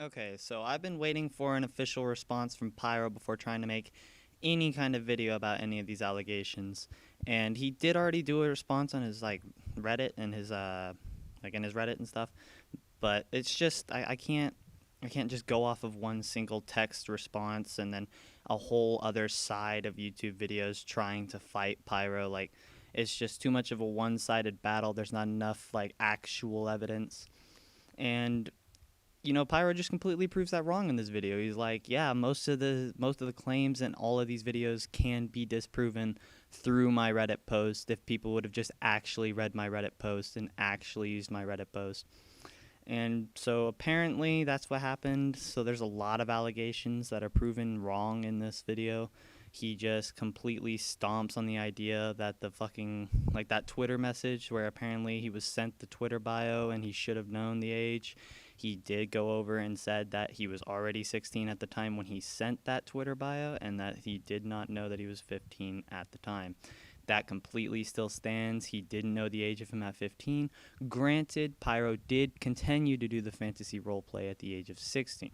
Okay, so I've been waiting for an official response from Pyro before trying to make any kind of video about any of these allegations. And he did already do a response on his Reddit and his in his Reddit and stuff. But it's just I can't just go off of one single text response and then a whole other side of YouTube videos trying to fight Pyro. Like, it's just too much of a one-sided battle. There's not enough actual evidence. And Pyro just completely proves that wrong in this video. He's like, yeah, most of the claims in all of these videos can be disproven through my Reddit post if people would have just actually read my Reddit post and actually used my Reddit post. And so apparently that's what happened. So there's a lot of allegations that are proven wrong in this video. He just completely stomps on the idea that the fucking, that Twitter message where apparently he was sent the Twitter bio and he should have known the age. He did go over and said that he was already 16 at the time when he sent that Twitter bio and that he did not know that he was 15 at the time. That completely still stands. He didn't know the age of him at 15. Granted, Pyro did continue to do the fantasy roleplay at the age of 16.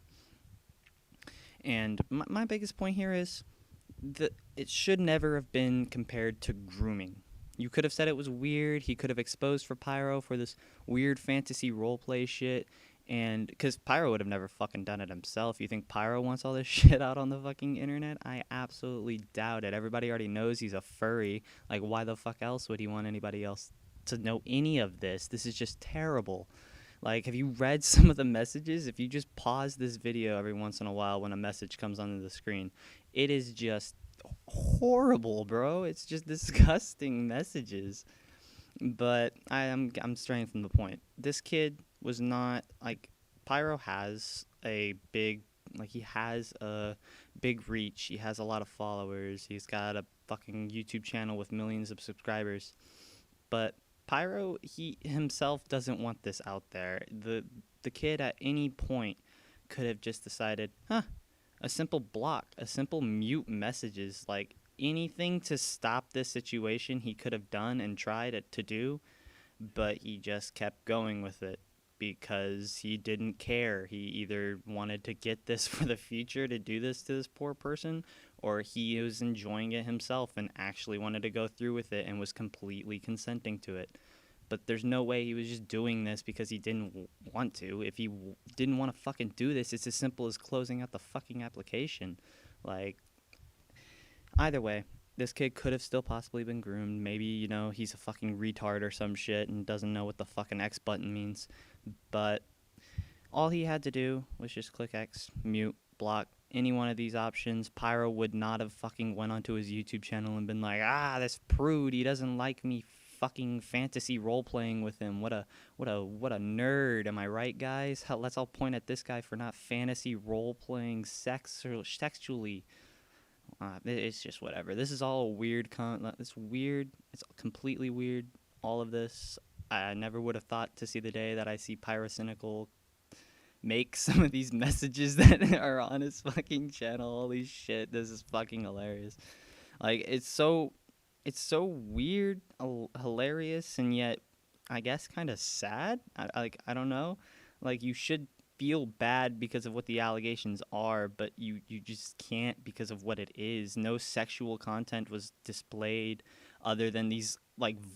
And my biggest point here is that it should never have been compared to grooming. You could have said it was weird. He could have exposed for Pyro for this weird fantasy roleplay shit. And because Pyro would have never fucking done it himself. You think Pyro wants all this shit out on the fucking internet? I absolutely doubt it. Everybody already knows he's a furry. Like, why the fuck else would he want anybody else to know any of this? This is just terrible. Like, have you read some of the messages? If you just pause this video every once in a while when a message comes onto the screen, it is just horrible, bro. It's just disgusting messages. But I'm straying from the point. This kid was not Pyro has a big he has a big reach. He has a lot of followers. He's got a fucking YouTube channel with millions of subscribers. But Pyro, he himself doesn't want this out there. The kid at any point could have just decided, a simple block, a simple mute messages, anything to stop this situation he could have done and tried to do, but he just kept going with it because he didn't care. He either wanted to get this for the future to do this to this poor person, or he was enjoying it himself and actually wanted to go through with it and was completely consenting to it. But there's no way he was just doing this because he didn't want to. If he didn't want to fucking do this, it's as simple as closing out the fucking application. Either way, this kid could have still possibly been groomed. Maybe, he's a fucking retard or some shit and doesn't know what the fucking X button means. But all he had to do was just click X, mute, block, any one of these options. Pyro would not have fucking went onto his YouTube channel and been like, this prude, he doesn't like me fucking fantasy role-playing with him. What a nerd, am I right, guys? Let's all point at this guy for not fantasy role-playing sexually. It's just whatever. This is all weird. It's weird. It's completely weird. All of this. I never would have thought to see the day that I see Pyrocynical make some of these messages that are on his fucking channel. Holy shit, this is fucking hilarious. It's so weird, hilarious, and yet I guess kind of sad. I don't know. You should feel bad because of what the allegations are, but you just can't because of what it is. No sexual content was displayed other than these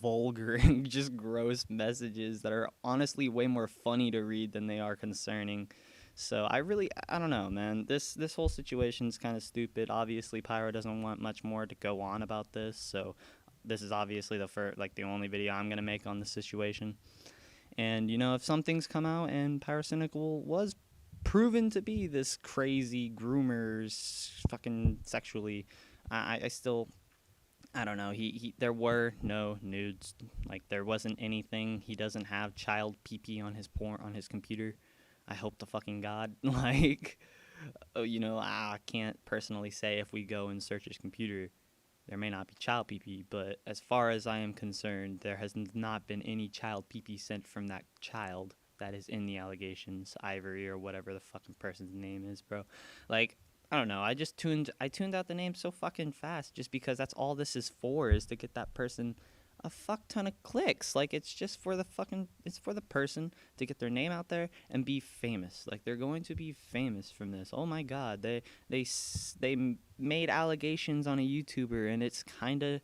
vulgar and just gross messages that are honestly way more funny to read than they are concerning. So I don't know, man. This whole situation's kind of stupid. Obviously Pyro doesn't want much more to go on about this, so this is obviously the only video I'm gonna make on this situation. And, if some things come out and Pyrocynical was proven to be this crazy groomer fucking sexually, I still, I don't know. There were no nudes. There wasn't anything. He doesn't have child pee-pee on his computer. I hope to fucking God. I can't personally say if we go and search his computer, there may not be child pee-pee, but as far as I am concerned, there has not been any child pee-pee sent from that child that is in the allegations, Ivory or whatever the fucking person's name is, bro. I don't know. I tuned out the name so fucking fast just because that's all this is for, is to get that person a fuck ton of clicks. Like, it's just for the fucking, it's for the person to get their name out there and be famous. Like, they're going to be famous from this. Oh my god, they made allegations on a YouTuber, and it's kind of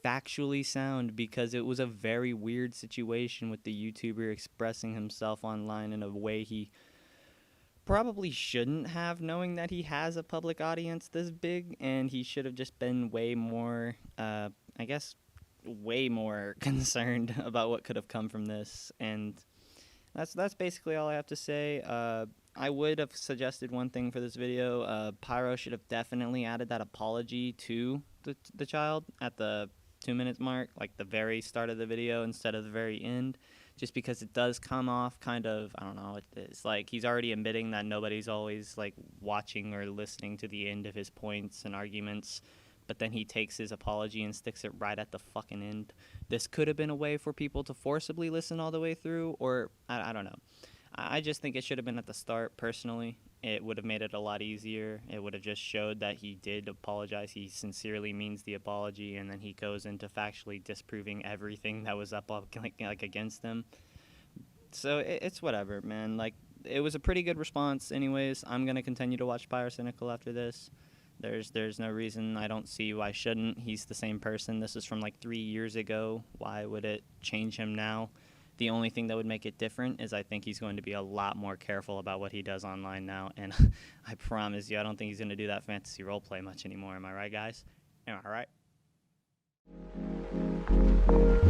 factually sound because it was a very weird situation with the YouTuber expressing himself online in a way he probably shouldn't have, knowing that he has a public audience this big, and he should have just been way more, I guess, way more concerned about what could have come from this. And that's basically all I have to say. I would have suggested one thing for this video. Pyro should have definitely added that apology to the child at the 2 minute mark, like the very start of the video instead of the very end, just because it does come off kind of, I don't know, it's like he's already admitting that nobody's always like watching or listening to the end of his points and arguments, but then he takes his apology and sticks it right at the fucking end. This could have been a way for people to forcibly listen all the way through, or I don't know. I just think it should have been at the start, personally. It would have made it a lot easier. It would have just showed that he did apologize. He sincerely means the apology, and then he goes into factually disproving everything that was up like against him. So it's whatever, man. Like, it was a pretty good response anyways. I'm going to continue to watch Pyrocynical after this. There's no reason I don't see why shouldn't. He's the same person. This is from like 3 years ago. Why would it change him now? The only thing that would make it different is I think he's going to be a lot more careful about what he does online now. And I promise you, I don't think he's going to do that fantasy roleplay much anymore. Am I right, guys? Am I right?